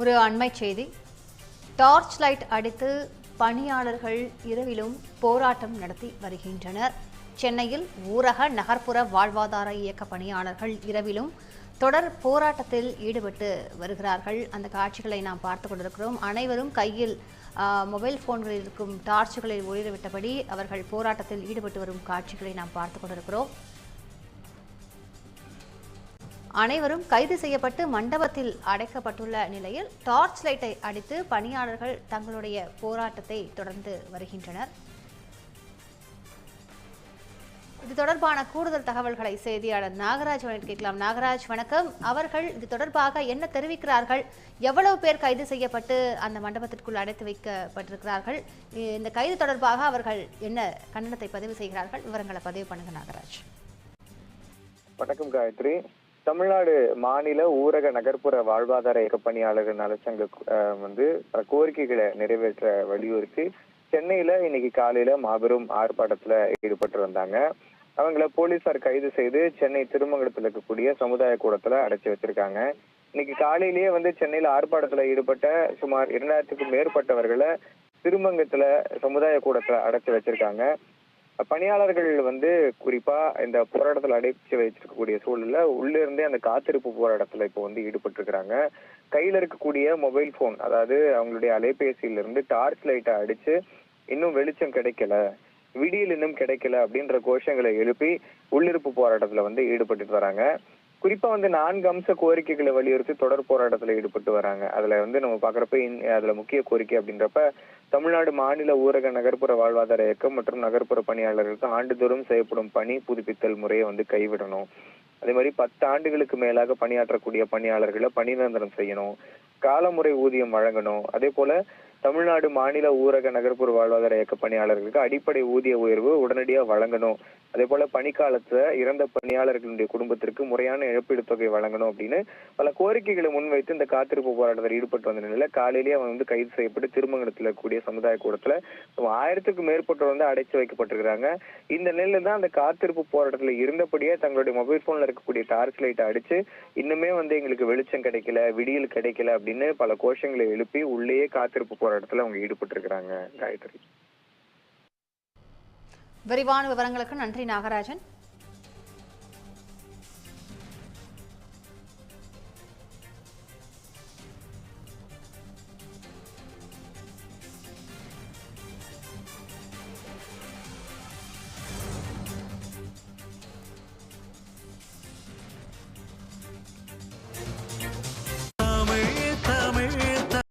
ஒரு அண்மை செய்தி. டார்ச் லைட் அடித்து பணியாளர்கள் இரவிலும் போராட்டம் நடத்தி வருகின்றனர். சென்னையில் ஊரக நகர்ப்புற வாழ்வாதார இயக்க பணியாளர்கள் இரவிலும் தொடர் போராட்டத்தில் ஈடுபட்டு வருகிறார்கள். அந்த காட்சிகளை நாம் பார்த்து கொண்டிருக்கிறோம். அனைவரும் கையில் மொபைல் போன்களில் இருக்கும் டார்ச்சுகளை ஒளிரவிட்டபடி அவர்கள் போராட்டத்தில் ஈடுபட்டு வரும் காட்சிகளை நாம் பார்த்து கொண்டிருக்கிறோம். அனைவரும் கைது செய்யப்பட்டு மண்டபத்தில் அடைக்கப்பட்டுள்ள நிலையில் டார்ச் லைட்டை அடித்து பணியாளர்கள் தங்களுடைய போராட்டத்தை தொடர்ந்து வருகின்றனர். இது தொடர்பான கூடுதல் தகவல்களை செய்தியாளர் நாகராஜ் கேட்கலாம். நாகராஜ், வணக்கம். அவர்கள் இது தொடர்பாக என்ன தெரிவிக்கிறார்கள்? எவ்வளவு பேர் கைது செய்யப்பட்டு அந்த மண்டபத்திற்குள் அடைத்து வைக்கப்பட்டிருக்கிறார்கள்? இந்த கைது தொடர்பாக அவர்கள் என்ன கண்டனத்தை பதிவு செய்கிறார்கள்? விவரங்களை பதிவு பண்ணுங்க நாகராஜ். வணக்கம் காயத்ரி. தமிழ்நாடு மாநில ஊரக நகர்ப்புற வாழ்வாதார இயக்க பணியாளர்கள் நலச்சங்க கோரிக்கைகளை நிறைவேற்ற வலியுறுத்தி சென்னையில இன்னைக்கு காலையில மாபெரும் ஆர்ப்பாட்டத்துல ஈடுபட்டு வந்தாங்க. அவங்கள போலீசார் கைது செய்து சென்னை திருமங்கலத்துல இருக்கக்கூடிய சமுதாய கூடத்துல அடைச்சு வச்சிருக்காங்க. இன்னைக்கு காலையிலேயே சென்னையில ஆர்ப்பாட்டத்துல ஈடுபட்ட சுமார் 2000க்கும் மேற்பட்டவர்களை திருமங்கலத்துல சமுதாய கூடத்துல அடைச்சு வச்சிருக்காங்க. பணியாளர்கள் குறிப்பா இந்த போராட்டத்தில் அடைச்சு வச்சிருக்கக்கூடிய சூழல்ல உள்ள இருந்தே அந்த காத்திருப்பு போராட்டத்துல இப்போ ஈடுபட்டு இருக்கிறாங்க. கையில இருக்கக்கூடிய மொபைல் போன், அதாவது அவங்களுடைய அலைபேசியில இருந்து டார்ச் லைட்டை அடிச்சு இன்னும் வெளிச்சம் கிடைக்கல, விடியல் இன்னும் கிடைக்கல அப்படின்ற கோஷங்களை எழுப்பி உள்ளிருப்பு போராட்டத்துல ஈடுபட்டு வராங்க. குறிப்பா 4 அம்ச கோரிக்கைகளை வலியுறுத்தி தொடர் போராட்டத்துல ஈடுபட்டு வராங்க. அதுல நம்ம பாக்குறப்ப அதுல முக்கிய கோரிக்கை அப்படின்றப்ப தமிழ்நாடு மாநில ஊரக நகர்ப்புற வாழ்வாதார இயக்கம் மற்றும் நகர்ப்புற பணியாளர்களுக்கு ஆண்டுதோறும் செய்யப்படும் பணி புதுப்பித்தல் முறையை கைவிடணும். அதே மாதிரி 10 ஆண்டுகளுக்கு மேலாக பணியாற்றக்கூடிய பணியாளர்களை பணி நிரந்தரம் செய்யணும், காலமுறை ஊதியம் வழங்கணும். அதே போல தமிழ்நாடு மாநில ஊரக நகர்ப்புற வாழ்வாதார இயக்க பணியாளர்களுக்கு அடிப்படை ஊதிய உயர்வு உடனடியாக வழங்கணும். அதே போல பணிக்காலத்துல இறந்த பணியாளர்களுடைய குடும்பத்திற்கு முறையான இழப்பீடு தொகை வழங்கணும் அப்படின்னு பல கோரிக்கைகளை முன்வைத்து இந்த காத்திருப்பு போராட்டத்தில் ஈடுபட்டு வந்த நிலையில காலையிலேயே கைது செய்யப்பட்டு திருமங்கலத்துல கூடிய சமுதாய கூடத்துல 1000க்கும் மேற்பட்டவர் அடைச்சு வைக்கப்பட்டிருக்கிறாங்க. இந்த நிலையில தான் அந்த காத்திருப்பு போராட்டத்துல இருந்தபடியே தங்களுடைய மொபைல் போன்ல இருக்கக்கூடிய டார்ச் லைட்டை அடிச்சு இன்னுமே எங்களுக்கு வெளிச்சம் கிடைக்கல, விடியல் கிடைக்கல அப்படின்னு பல கோஷங்களை எழுப்பி உள்ளேயே காத்திருப்பு போராட்டத்துல அவங்க ஈடுபட்டு இருக்கிறாங்க. காயத்ரி, விரிவான விவரங்களுக்கு நன்றி நாகராஜன்.